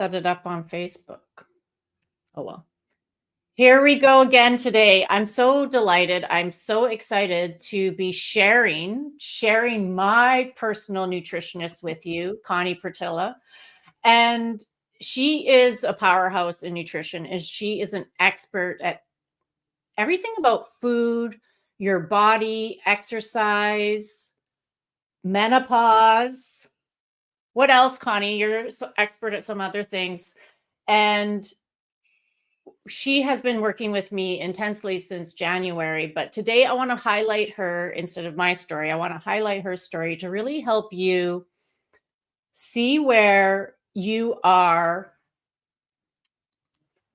Set it up on Facebook. Oh, well. Here we go again today. I'm so delighted. I'm so excited to be sharing my personal nutritionist with you, Connie Pretula. And she is a powerhouse in nutrition, and she is an expert at everything about food, your body, exercise, menopause. What else, Connie? You're so expert at some other things. And she has been working with me intensely since January, but today I want to highlight her instead of my story. I want to highlight her story to really help you see where you are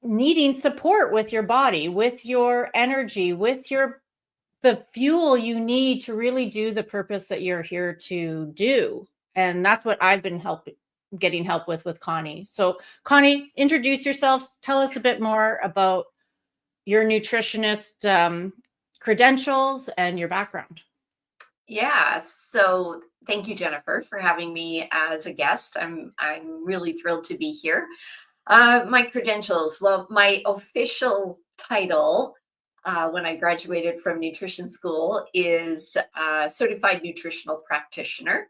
needing support with your body, with your energy, with the fuel you need to really do the purpose that you're here to do. And that's what I've been getting help with Connie. So Connie, introduce yourself. Tell us a bit more about your nutritionist credentials and your background. Yeah, so thank you, Jennifer, for having me as a guest. I'm really thrilled to be here. My credentials, well, my official title when I graduated from nutrition school is Certified Nutritional Practitioner.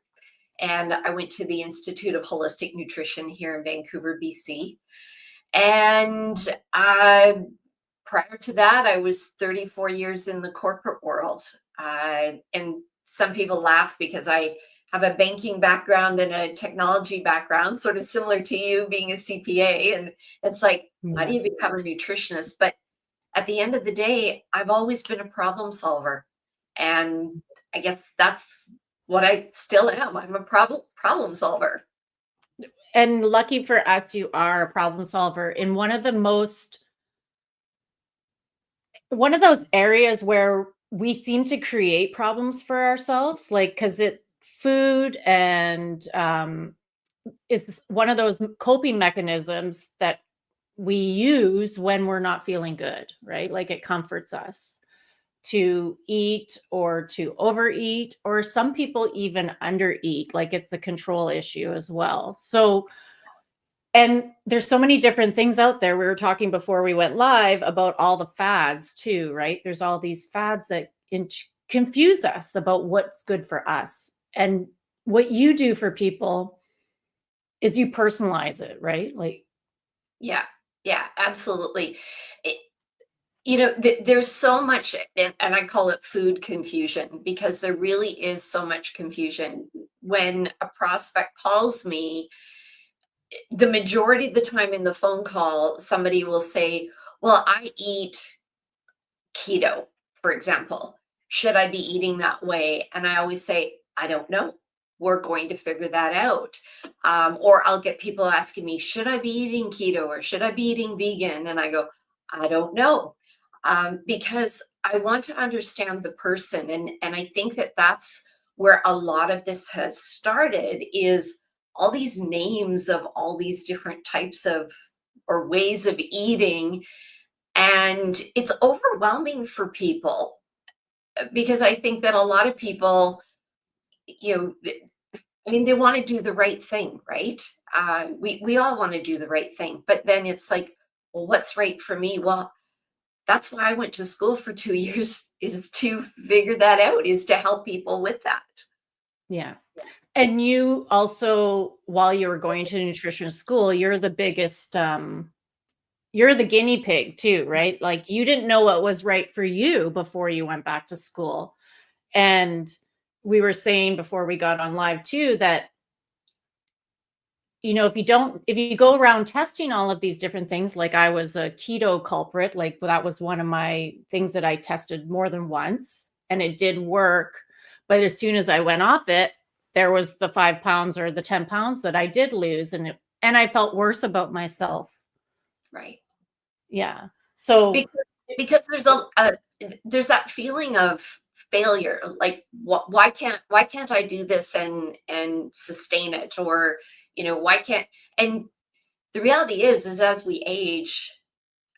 And I went to the Institute of Holistic Nutrition here in Vancouver, BC. And prior to that, I was 34 years in the corporate world. And some people laugh because I have a banking background and a technology background, sort of similar to you being a CPA. And it's like, how do you become a nutritionist? But at the end of the day, I've always been a problem solver. And I guess that's what I still am. I'm a problem solver. And lucky for us, you are a problem solver in one of those areas where we seem to create problems for ourselves, like because food and is one of those coping mechanisms that we use when we're not feeling good, right? Like it comforts us to eat or to overeat, or some people even undereat, like it's a control issue as well. So, and there's so many different things out there. We were talking before we went live about all the fads too, right? There's all these fads that confuse us about what's good for us. And what you do for people is you personalize it, right? Like, yeah, absolutely. There's so much, and I call it food confusion, because there really is so much confusion. When a prospect calls me, the majority of the time in the phone call, somebody will say, well, I eat keto, for example. Should I be eating that way? And I always say, I don't know. We're going to figure that out. Or I'll get people asking me, should I be eating keto or should I be eating vegan? And I go, I don't know. Because I want to understand the person. And I think that that's where a lot of this has started, is all these names of all these different types of or ways of eating. And it's overwhelming for people, because I think that a lot of people, they want to do the right thing, right? We all want to do the right thing, but then it's like, well, what's right for me? Well, that's why I went to school for 2 years, is to figure that out, is to help people with that. Yeah. And you also, while you were going to nutrition school, you're the biggest, you're the guinea pig too, right? Like you didn't know what was right for you before you went back to school. And we were saying before we got on live too, that, if you go around testing all of these different things, like I was a keto culprit, like that was one of my things that I tested more than once and it did work. But as soon as I went off it, there was the 5 pounds or the 10 pounds that I did lose. And I felt worse about myself. Right. Yeah. So because there's that feeling of failure, like why can't I do this and sustain it, or why can't. And the reality is as we age,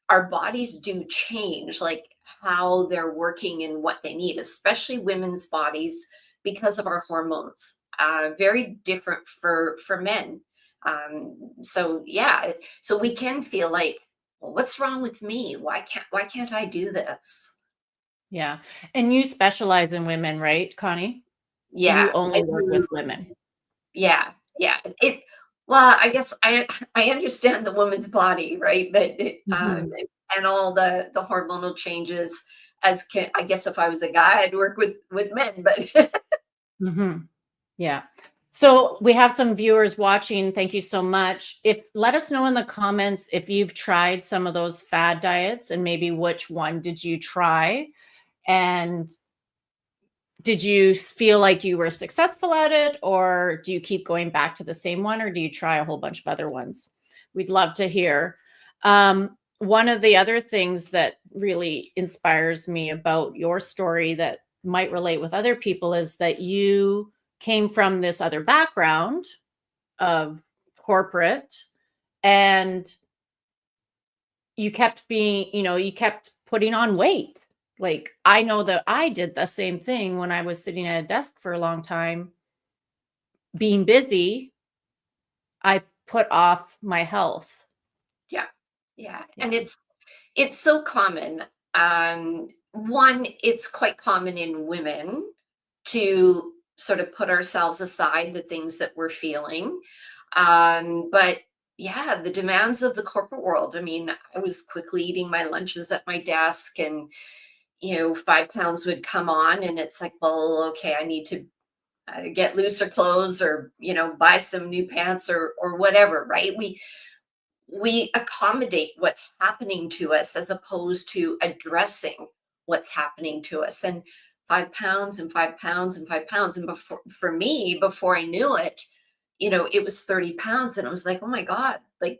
our bodies do change, like how they're working and what they need, especially women's bodies, because of our hormones. Very different for men. So yeah, so we can feel like, well, what's wrong with me? Why can't I do this? Yeah. And you specialize in women, right, Connie? You Yeah, I only work do. with women. Yeah, yeah. Well, I guess I understand the woman's body, right? Mhm. And all the hormonal changes. I guess if I was a guy, I'd work with men, but Mhm. Yeah. So we have some viewers watching. Thank you so much. If let us know in the comments if you've tried some of those fad diets and maybe which one did you try? And did you feel like you were successful at it, or do you keep going back to the same one, or do you try a whole bunch of other ones? We'd love to hear. One of the other things that really inspires me about your story that might relate with other people is that you came from this other background of corporate, and you kept being, you kept putting on weight. Like, I know that I did the same thing when I was sitting at a desk for a long time, being busy. I put off my health. yeah, yeah. And Yeah. it's so common. One, it's quite common in women to sort of put ourselves aside the things that we're feeling. But yeah, the demands of the corporate world. I mean, I was quickly eating my lunches at my desk, and 5 pounds would come on, and it's like, well, okay, I need to get looser clothes, or buy some new pants, or whatever, right? We accommodate what's happening to us as opposed to addressing what's happening to us. And 5 pounds and 5 pounds and 5 pounds. And for me, before I knew it, it was 30 pounds. And it was like, oh my God, like,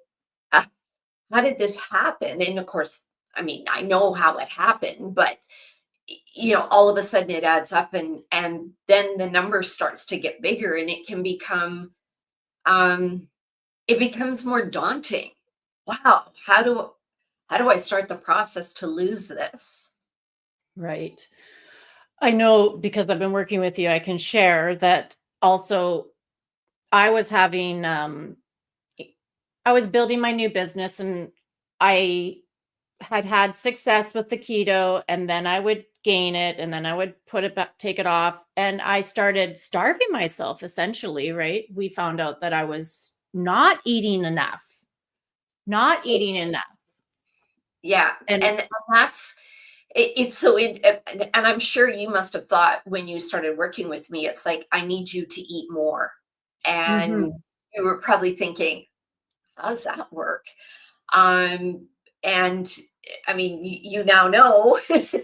uh, how did this happen? And of course, I mean, I know how it happened, but all of a sudden it adds up, and then the number starts to get bigger, and um it becomes more daunting. Wow, how do I start the process to lose this? Right. I know because I've been working with you, I can share that also I was having I was building my new business, and I had success with the keto, and then I would gain it, and then I would put it back, take it off, and I started starving myself essentially, right? We found out that I was not eating enough. Not eating enough. Yeah, And and that's it's so and I'm sure you must have thought when you started working with me, it's like, I need you to eat more. And mhm, you were probably thinking, how does that work? Um, and I mean, you now know that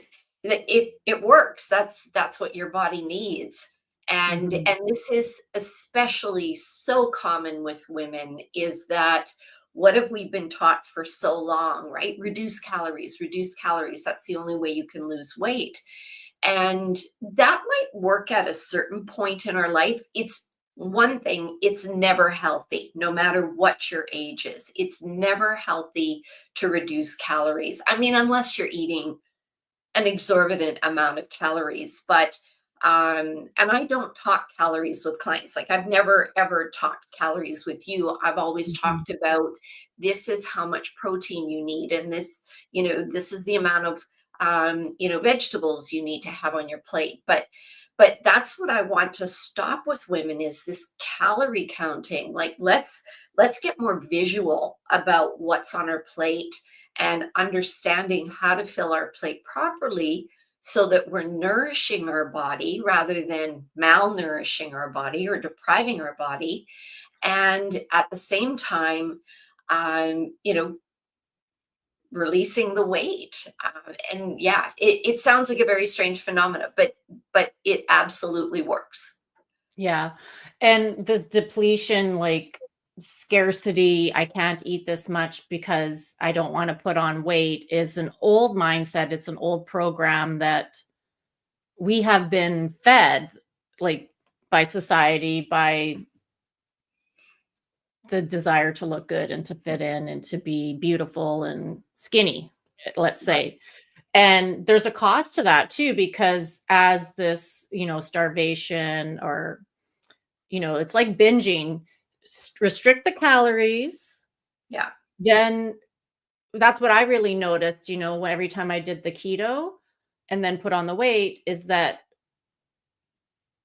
it works. That's what your body needs. And mhm, and this is especially so common with women, is that what have we been taught for so long, right? Reduce calories, reduce calories. That's the only way you can lose weight. And that might work at a certain point in our life. It's one thing, it's never healthy, no matter what your age is. It's never healthy to reduce calories. I mean, unless you're eating an exorbitant amount of calories. But and I don't talk calories with clients. Like, I've never ever talked calories with you. I've always mhm. talked about, this is how much protein you need, and this is the amount of vegetables you need to have on your plate. But that's what I want to stop with women, is this calorie counting. Like, let's get more visual about what's on our plate, and understanding how to fill our plate properly, so that we're nourishing our body rather than malnourishing our body or depriving our body. And at the same time, um, you know, releasing the weight. And yeah, it sounds like a very strange phenomena, but it absolutely works. Yeah. And the depletion, like scarcity, I can't eat this much because I don't want to put on weight, is an old mindset. It's an old program that we have been fed, like, by society, by the desire to look good and to fit in and to be beautiful and skinny, let's Right. say. And there's a cost to that too, because as this, starvation, or, it's like binging. restrict the calories. Yeah. Then that's what I really noticed, every time I did the keto and then put on the weight, is that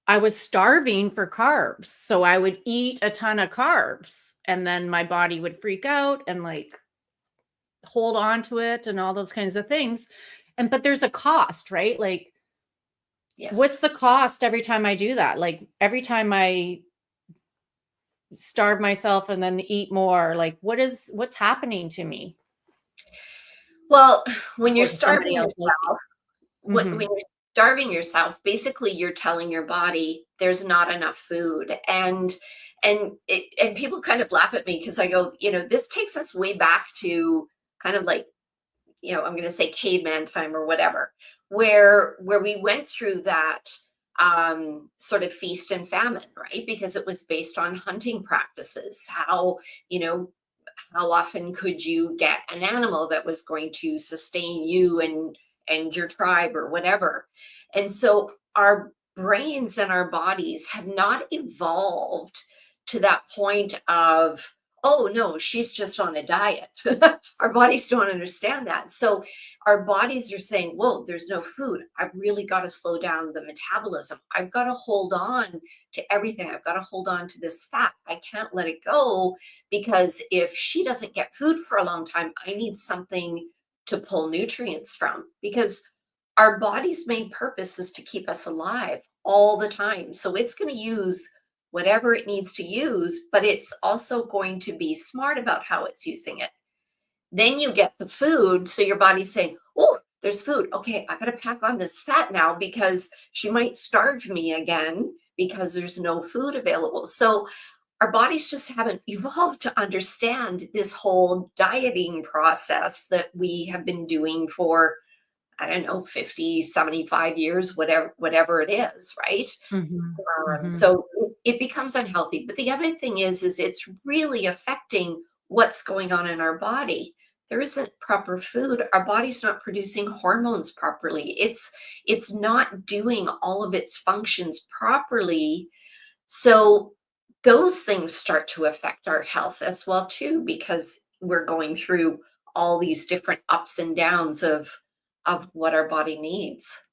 I was starving for carbs. So I would eat a ton of carbs and then my body would freak out and like hold on to it and all those kinds of things. But there's a cost, right? Like, what's Yes. the cost every time I do that? Like every time I starve myself and then eat more, like what's happening to me? Well, when you're Or does somebody starving else like me? yourself, when Mhm. you're starving yourself, basically you're telling your body there's not enough food. And people kind of laugh at me because I go, this takes us way back to kind of like, I'm going to say caveman time or whatever, where we went through that sort of feast and famine, right? Because it was based on hunting practices. You know, how often could you get an animal that was going to sustain you and your tribe or whatever? And so our brains and our bodies have not evolved to that point of, oh no, she's just on a diet. Our bodies don't understand that. So our bodies are saying, whoa, there's no food. I've really got to slow down the metabolism. I've got to hold on to everything. I've got to hold on to this fat. I can't let it go, because if she doesn't get food for a long time, I need something to pull nutrients from, because our body's main purpose is to keep us alive all the time. So it's going to use whatever it needs to use, but it's also going to be smart about how it's using it. Then you get the food. So your body's saying, oh, there's food. Okay, I got to pack on this fat now because she might starve me again because there's no food available. So our bodies just haven't evolved to understand this whole dieting process that we have been doing for, I don't know, 50, 75 years, whatever it is, right? Mhm. Mhm. So it becomes unhealthy. But the other thing is it's really affecting what's going on in our body. There isn't proper food. Our body's not producing hormones properly. It's not doing all of its functions properly. So those things start to affect our health as well too, because we're going through all these different ups and downs of what our body needs.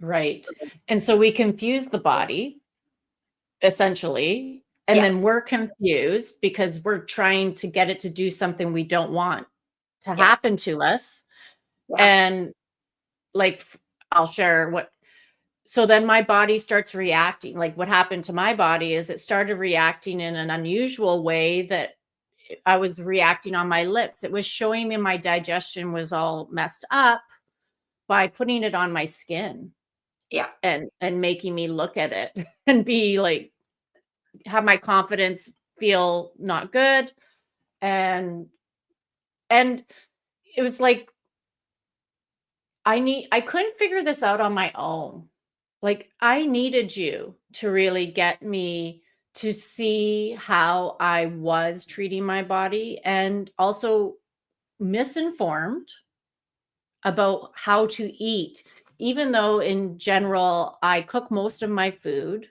Right. And so we confuse the body essentially, and Yeah, then we're confused because we're trying to get it to do something we don't want to yeah, happen to us. yeah, And like I'll share what so then my body starts reacting. Like what happened to my body is it started reacting in an unusual way that I was reacting on my lips. It was showing me my digestion was all messed up by putting it on my skin yeah. and making me look at it and be like have my confidence feel not good. And and it was like I couldn't figure this out on my own. Like I needed you to really get me to see how I was treating my body and also misinformed about how to eat. Even though in general I cook most of my food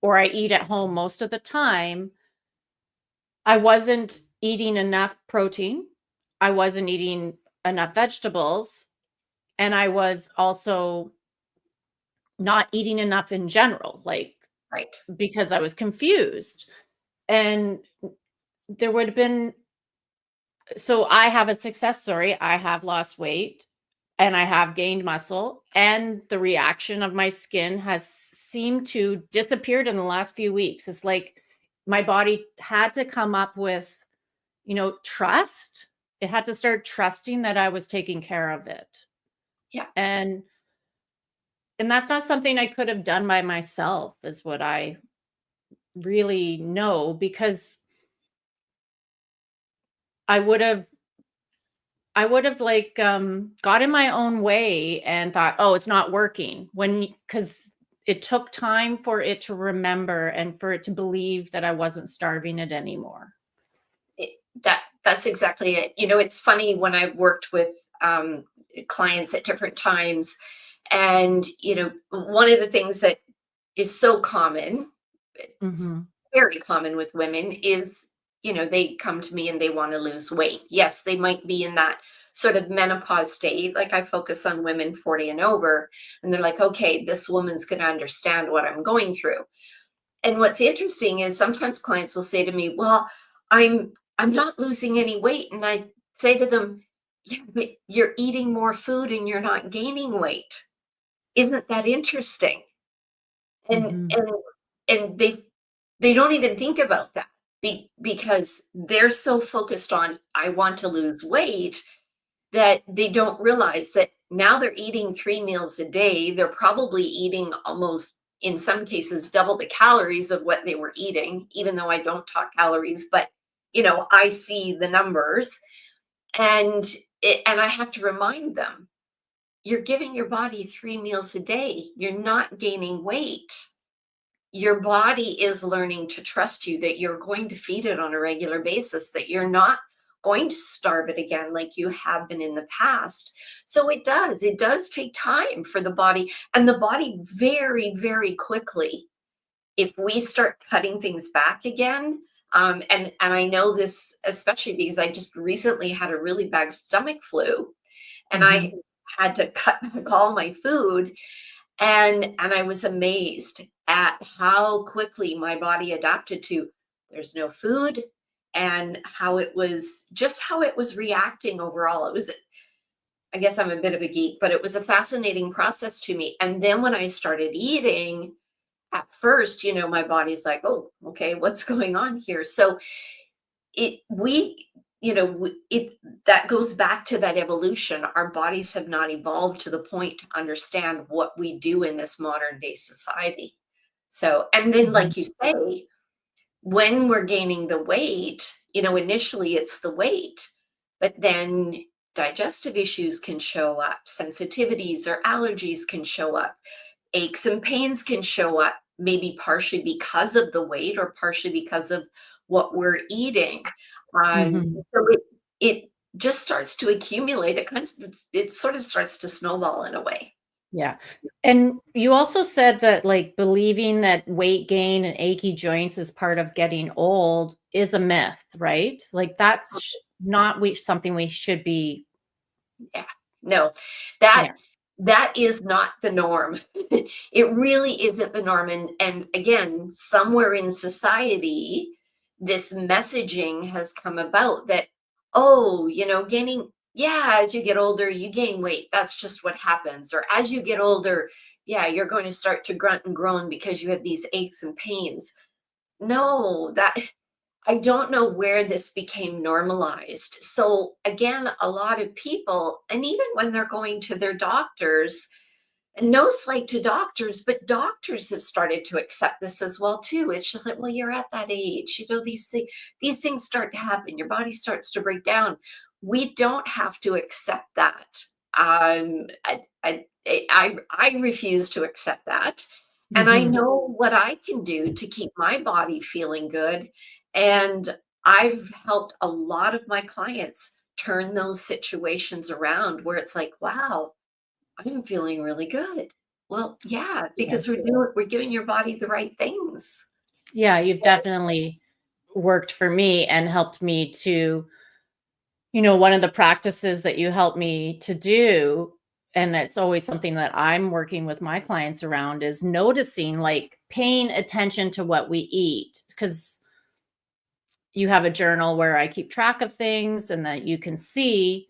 or I eat at home most of the time, I wasn't eating enough protein. I wasn't eating enough vegetables. And I was also not eating enough in general, like Right. because I was confused. And there would have been, so I have a success story. I have lost weight and I have gained muscle, and the reaction of my skin has seemed to disappeared in the last few weeks. It's like my body had to come up with, trust. It had to start trusting that I was taking care of it. Yeah. And that's not something I could have done by myself is what I really know, because I would have like got in my own way and thought, "Oh, it's not working." Cuz it took time for it to remember and for it to believe that I wasn't starving it anymore. That's exactly it. It's funny when I've worked with clients at different times, and one of the things that is so common, Mhm. very common with women is, they come to me and they want to lose weight. Yes, they might be in that sort of menopause state. Like I focus on women 40 and over, and they're like, okay, this woman's going to understand what I'm going through. And what's interesting is sometimes clients will say to me, well, I'm not losing any weight. And I say to them, yeah, but you're eating more food and you're not gaining weight. Isn't that interesting? And Mhm. and and they don't even think about that because they're so focused on I want to lose weight that they don't realize that now they're eating 3 meals a day. They're probably eating almost, in some cases, double the calories of what they were eating, even though I don't talk calories, but I see the numbers. And and I have to remind them, you're giving your body 3 meals a day. You're not gaining weight. Your body is learning to trust you, that you're going to feed it on a regular basis, that you're not going to starve it again like you have been in the past. So it does take time for the body, and the body very, very quickly, if we start cutting things back again. And I know this especially because I just recently had a really bad stomach flu, and I Mhm. had to cut back all my food, and I was amazed at how quickly my body adapted to there's no food, and how it was reacting overall. It was, I guess I'm a bit of a geek, but it was a fascinating process to me. And then when I started eating, at first, my body's like, oh, okay, what's going on here? So it we it that goes back to that evolution. Our bodies have not evolved to the point to understand what we do in this modern day society. So, and then Mhm. like you say, when we're gaining the weight, initially it's the weight, but then digestive issues can show up, sensitivities or allergies can show up, aches and pains can show up, maybe partially because of the weight or partially because of what we're eating. Mhm. So it just starts to accumulate. It sort of starts to snowball in a way. Yeah. And you also said that, like, believing that weight gain and achy joints is part of getting old is a myth, right? Like, that's not something we should be. Yeah. No, that Yeah. that is not the norm. It really isn't the norm. And again, somewhere in society, this messaging has come about that, oh, gaining, yeah, as you get older, you gain weight. That's just what happens. Or as you get older, yeah, you're going to start to grunt and groan because you have these aches and pains. No, that I don't know where this became normalized. So again, a lot of people, and even when they're going to their doctors, and no slight to doctors, but doctors have started to accept this as well too. It's just like, well, you're at that age, these things start to happen. Your body starts to break down. We don't have to accept that. I refuse to accept that. And I Mhm. know what I can do to keep my body feeling good. And I've helped a lot of my clients turn those situations around where it's like, wow, I'm feeling really good. Well, yeah, Yeah. because we're giving your body the right things. Yeah, you've definitely worked for me and helped me to, one of the practices that you help me to do, and it's always something that I'm working with my clients around, is noticing, like, paying attention to what we eat. Because you have a journal where I keep track of things and that you can see,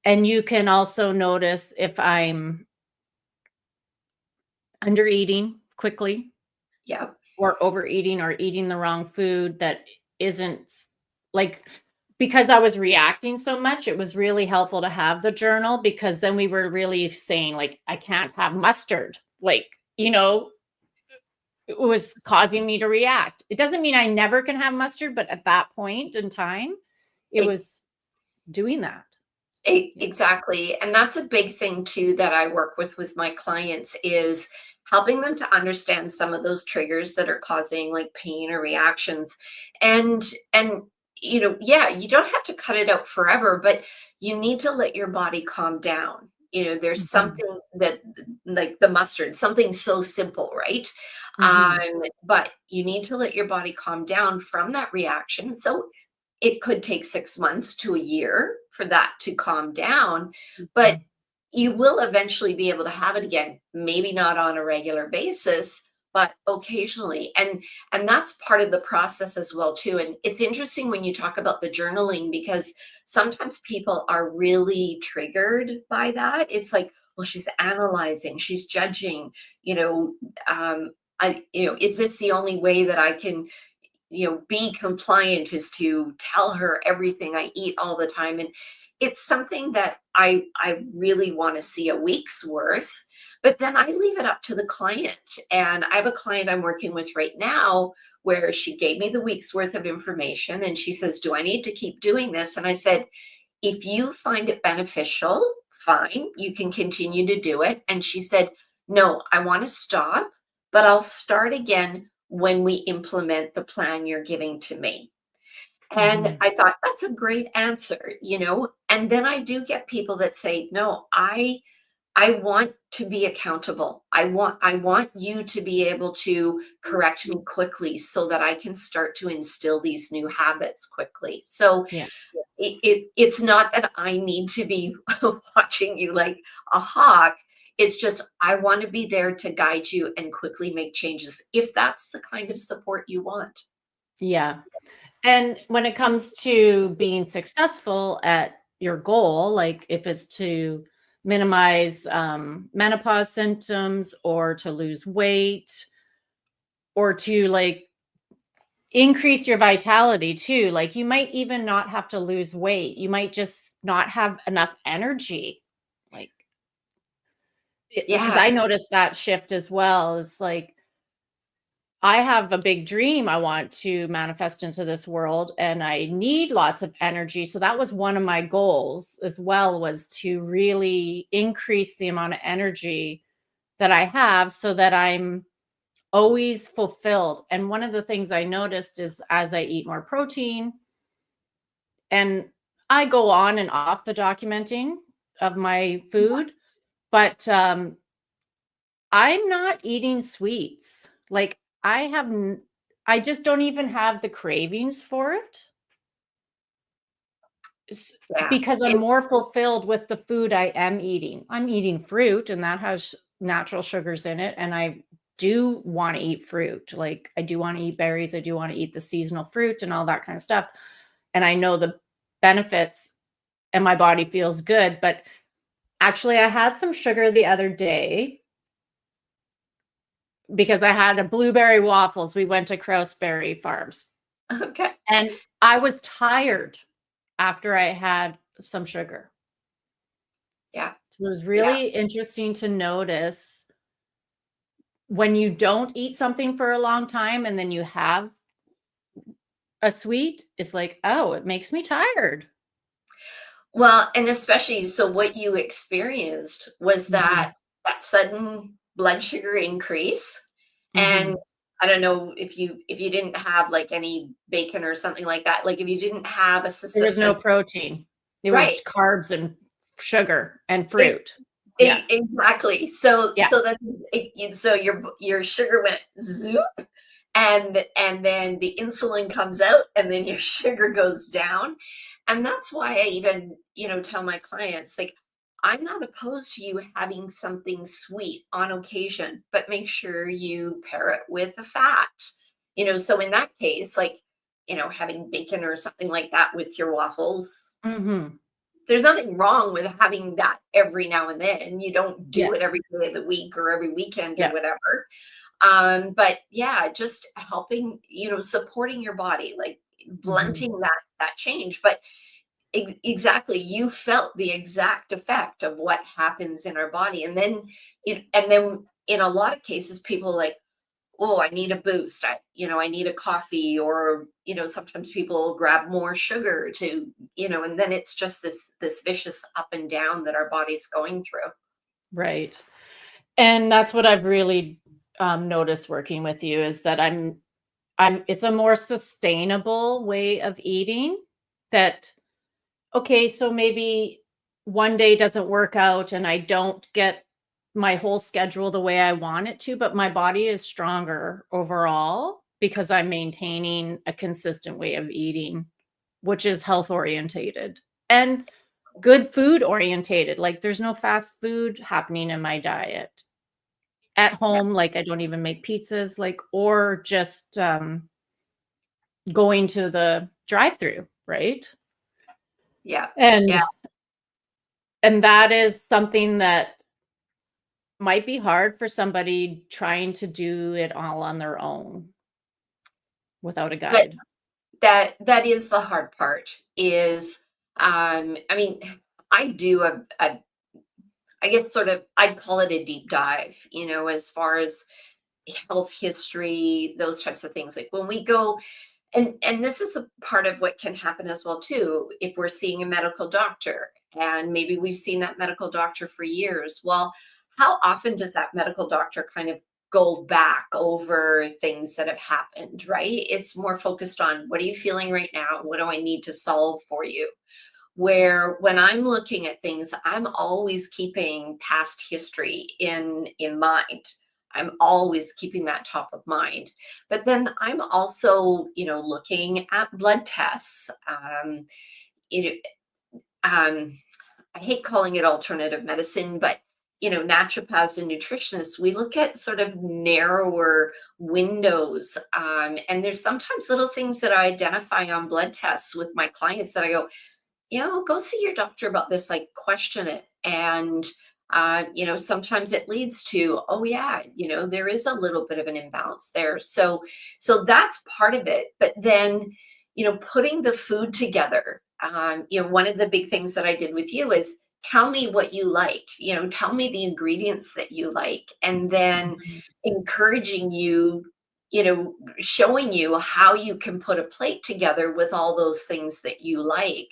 and you can also notice if I'm under eating quickly Yeah. or overeating or eating the wrong food that isn't like, because I was reacting so much, it was really helpful to have the journal, because then we were really saying, like, I can't have mustard. Like, it was causing me to react. It doesn't mean I never can have mustard, but at that point in time, it E was doing that. Yeah. exactly, and that's a big thing too that I work with my clients is helping them to understand some of those triggers that are causing, like, pain or reactions. And, yeah, you don't have to cut it out forever, but you need to let your body calm down. There's Mhm. something that, like the mustard, something so simple, right? Mhm. But you need to let your body calm down from that reaction. So it could take 6 months to a year for that to calm down, but Mhm. you will eventually be able to have it again, maybe not on a regular basis, but occasionally. And that's part of the process as well too. And it's interesting when you talk about the journaling, because sometimes people are really triggered by that. It's like, well, she's analyzing, she's judging, you know, is this the only way that I can, be compliant, is to tell her everything I eat all the time? And it's something that I really want to see a week's worth, but then I leave it up to the client. And I have a client I'm working with right now where she gave me the week's worth of information and she says, "Do I need to keep doing this?" And I said, "If you find it beneficial, fine, you can continue to do it." And she said, "No, I want to stop, but I'll start again when we implement the plan you're giving to me." And Mhm. I thought, that's a great answer, And then I do get people that say, "No, I want to be accountable. I want you to be able to correct me quickly so that I can start to instill these new habits quickly." So Yeah. it's not that I need to be watching you like a hawk. It's just I want to be there to guide you and quickly make changes if that's the kind of support you want. Yeah. And when it comes to being successful at your goal, like if it's to minimize menopause symptoms or to lose weight or to like increase your vitality too, like you might even not have to lose weight. You might just not have enough energy. Like, because Yeah. I noticed that shift as well. Is like I have a big dream I want to manifest into this world and I need lots of energy. So that was one of my goals as well, was to really increase the amount of energy that I have so that I'm always fulfilled. And one of the things I noticed is as I eat more protein and I go on and off the documenting of my food, but I'm not eating sweets. Like I just don't even have the cravings for it Yeah. because I'm more fulfilled with the food I am eating. I'm eating fruit and that has natural sugars in it. And I do want to eat fruit. Like I do want to eat berries. I do want to eat the seasonal fruit and all that kind of stuff. And I know the benefits and my body feels good. But actually, I had some sugar the other day because I had a blueberry waffles. We went to Crowsberry Farms Okay. and I was tired after I had some sugar. Yeah. So it was Yeah. really interesting to notice when you don't eat something for a long time and then you have a sweet, it's like, oh, it makes me tired. Well, and especially, so what you experienced was Mhm. that sudden blood sugar increase. And Mhm. I don't know if you didn't have like any bacon or something like that, like if you didn't have There was a no protein. It was right. carbs and sugar and fruit. Yeah. Exactly. So Yeah. so that so your sugar went zoop, and then the insulin comes out and then your sugar goes down. And that's why I even, tell my clients, like, I'm not opposed to you having something sweet on occasion, but make sure you pair it with a fat. So in that case, like, having bacon or something like that with your waffles, Mhm. there's nothing wrong with having that every now and then. You don't Yeah. do it every day of the week or every weekend or Yeah. whatever. But yeah, just helping, supporting your body, like Mhm. blunting that change. But exactly, you felt the exact effect of what happens in our body. And then in a lot of cases, people like, oh, I need a boost. I need a coffee, or, sometimes people grab more sugar and then it's just this vicious up and down that our body's going through. Right. And that's what I've really noticed working with you is that it's a more sustainable way of eating that okay, so maybe one day doesn't work out and I don't get my whole schedule the way I want it to, but my body is stronger overall because I'm maintaining a consistent way of eating, which is health orientated and good food orientated. Like there's no fast food happening in my diet. At Yeah. home, like I don't even make pizzas, like or just going to the drive-through, right? Yeah. Yeah. And that is something that might be hard for somebody trying to do it all on their own without a But guide. that is the hard part is, I mean, I do a I guess sort of I'd call it a deep dive, as far as health history, those types of things. Like when we go, and this is the part of what can happen as well too, if we're seeing a medical doctor and maybe we've seen that medical doctor for years. Well, how often does that medical doctor kind of go back over things that have happened, right? It's more focused on what are you feeling right now? What do I need to solve for you? Where when I'm looking at things, I'm always keeping past history in mind. I'm always keeping that top of mind. But then I'm also, looking at blood tests. It, um, I hate calling it alternative medicine, but naturopaths and nutritionists, we look at sort of narrower windows. And there's sometimes little things that I identify on blood tests with my clients that I go, go see your doctor about this, like question it. And, sometimes it leads to, oh yeah, there is a little bit of an imbalance there. So that's part of it. But then, putting the food together, one of the big things that I did with you is tell me what you like, tell me the ingredients that you like, and then Mhm. encouraging you, showing you how you can put a plate together with all those things that you like.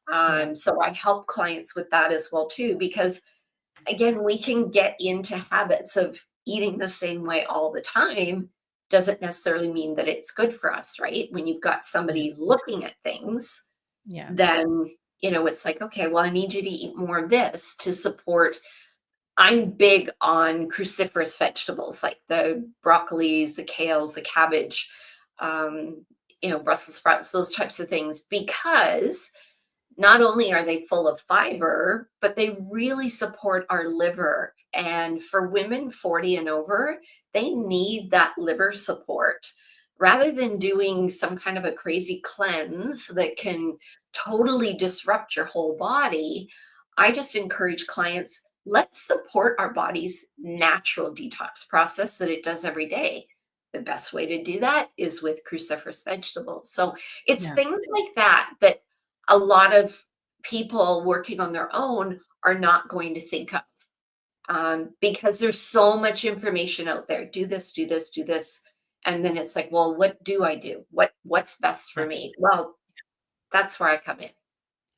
Yeah. So I help clients with that as well too, because again, we can get into habits of eating the same way all the time. Doesn't necessarily mean that it's good for us, right? When you've got Yeah. somebody looking at things, Yes. then it's like, okay, well, I need you to eat more of this to support. I'm big on cruciferous vegetables like the broccolis, the kales, the cabbage, Brussels sprouts, those types of things, because not only are they full of fiber, but they really support our liver. And for women 40 and over, they need that liver support. Rather than doing some kind of a crazy cleanse that can totally disrupt your whole body, I just encourage clients, let's support our body's natural detox process that it does every day. The best way to do that is with cruciferous vegetables. So it's Yeah. things like that a lot of people working on their own are not going to think of, because there's so much information out there. Do this, do this, do this. And then it's like, well, what do I do? What's best for Yeah. me? Well, that's where I come in.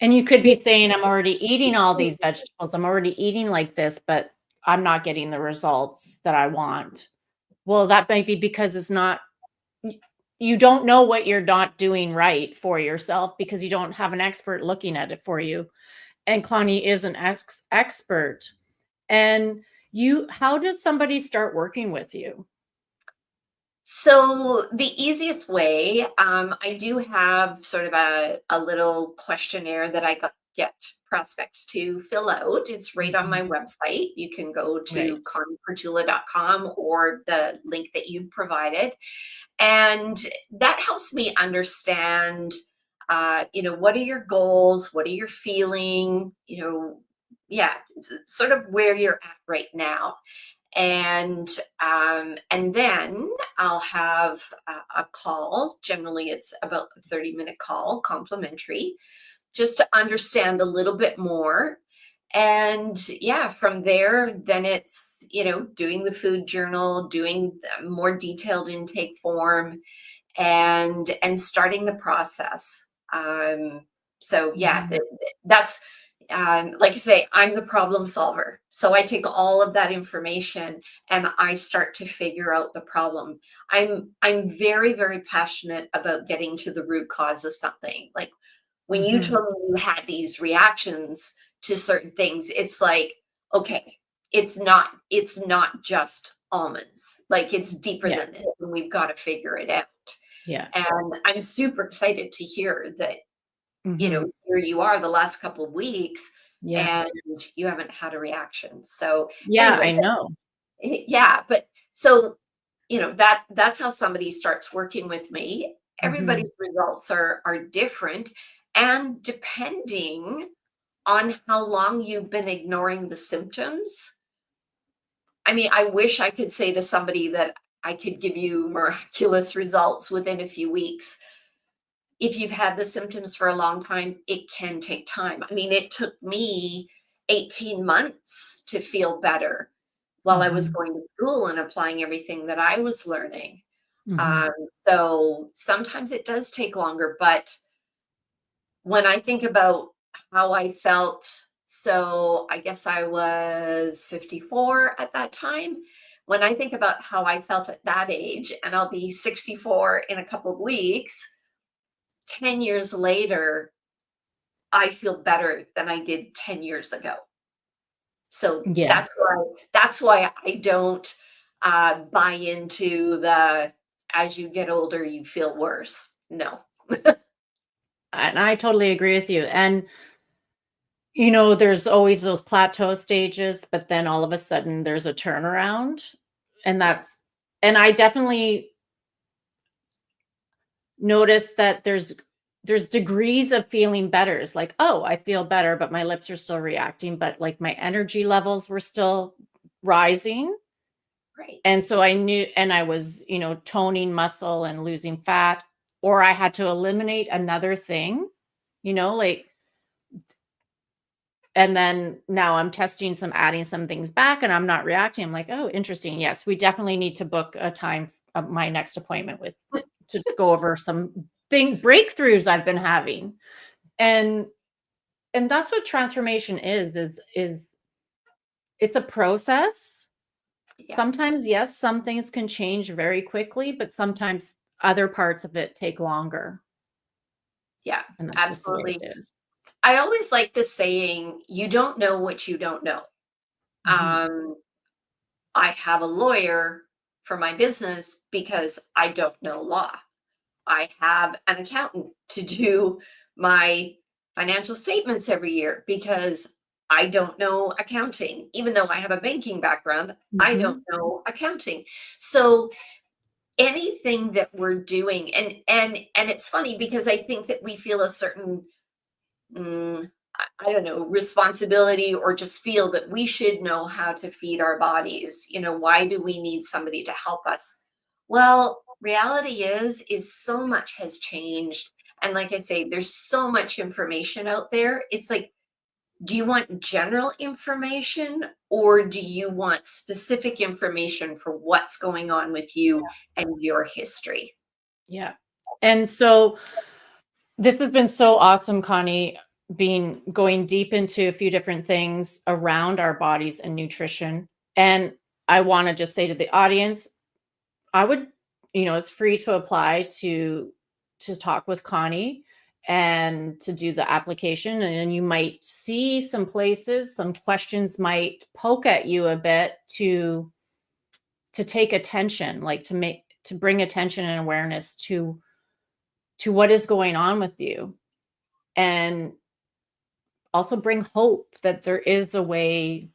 And you could be saying, I'm already eating all these vegetables. I'm already eating like this, but I'm not getting the results that I want. Well, that might be because it's not, you don't know what you're not doing right for yourself because you don't have an expert looking at it for you. And Connie is an expert. And how does somebody start working with you? So the easiest way, I do have sort of a little questionnaire that get prospects to fill out. It's right on my Mhm. website. You can go Right. to conniepretula.com or the link that you provided. And that helps me understand, what are your goals? What are you feeling? Yeah, sort of where you're at right now. And then I'll have a call. Generally, it's about a 30-minute call, complimentary, just to understand a little bit more. And yeah, from there, then it's, doing the food journal, doing the more detailed intake form, and starting the process. So yeah, Mhm. that's, like I say, I'm the problem solver. So I take all of that information and I start to figure out the problem. I'm very, very passionate about getting to the root cause of something. Like when you Mhm. told me you had these reactions to certain things, it's like, okay, it's not just almonds. Like, it's deeper Yeah. than this, and we've got to figure it out. Yeah. And I'm super excited to hear that, Hmm. here you are the last couple of weeks Yeah. and you haven't had a reaction. So Yeah, anyway, I know. yeah, but so, that's how somebody starts working with me. Hmm. Everybody's results are different, and depending on how long you've been ignoring the symptoms. I mean, I wish I could say to somebody that I could give you miraculous results within a few weeks. If you've had the symptoms for a long time, it can take time. I mean, it took me 18 months to feel better while I was Hmm. going to school and applying everything that I was learning. Hmm. Um, so sometimes it does take longer, but when I think about how I felt, so I guess I was 54 at that time. When I think about how I felt at that age, and I'll be 64 in a couple of weeks, 10 years later, I feel better than I did 10 years ago. So Yeah. that's why I don't buy into the as you get older, you feel worse. No. And I totally agree with you. And, there's always those plateau stages, but then all of a sudden there's a turnaround. And Yeah. and I definitely notice that there's degrees of feeling better. It's like, oh, I feel better, but my lips are still reacting, but like my energy levels were still rising. Right. And so I knew, and I was, toning muscle and losing fat, or I had to eliminate another thing, like, and then now I'm testing adding some things back and I'm not reacting. I'm like, oh, interesting. Yes, we definitely need to book a time, my next appointment to go over some breakthroughs I've been having. And, and that's what transformation is it's a process. Yeah. Sometimes, yes, some things can change very quickly, but sometimes other parts of it take longer, Yeah. and that's just the way Absolutely. it is. I always like the saying, you don't know what you don't know. Mhm. Um, I have a lawyer for my business because I don't know law. I have an accountant to do my financial statements every year because I don't know accounting. Even though I have a banking background, I don't Mhm. know accounting. So anything that we're doing, and it's funny because I think that we feel a certain I don't know, responsibility, or just feel that we should know how to feed our bodies. Why do we need somebody to help us? Well, reality is so much has changed. And like I say, there's so much information out there. It's like, do you want general information, or do you want specific information for what's going on with you and your history? Yeah. And so this has been so awesome, Connie, being going deep into a few different things around our bodies and nutrition. And I want to just say to the audience, I would, it's free to apply to talk with Connie and to do the application. And then you might see some places, some questions might poke at you a bit to take attention, like to bring attention and awareness to what is going on with you. And also bring hope that there is a way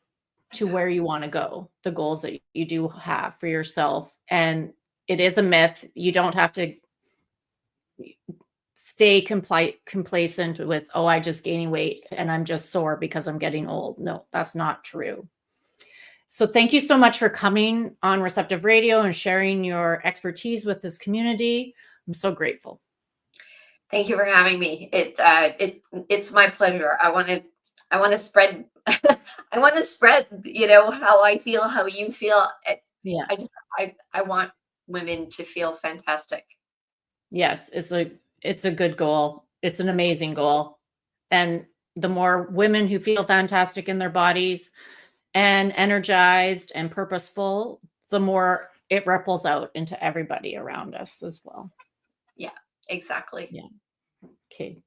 to Yeah. where you want to go, the goals that you do have for yourself. And it is a myth. You don't have to stay complacent with, oh, I just gaining weight and I'm just sore because I'm getting old. No, that's not true. So thank you so much for coming on Receptive Radio and sharing your expertise with this community. I'm so grateful. Thank you for having me. It's my pleasure. I want to spread I want to spread, how I feel, how you feel. Yeah. I just I want women to feel fantastic. Yes, it's a good goal. It's an amazing goal. And the more women who feel fantastic in their bodies and energized and purposeful, the more it ripples out into everybody around us as well. Yeah, exactly. Yeah. Okay.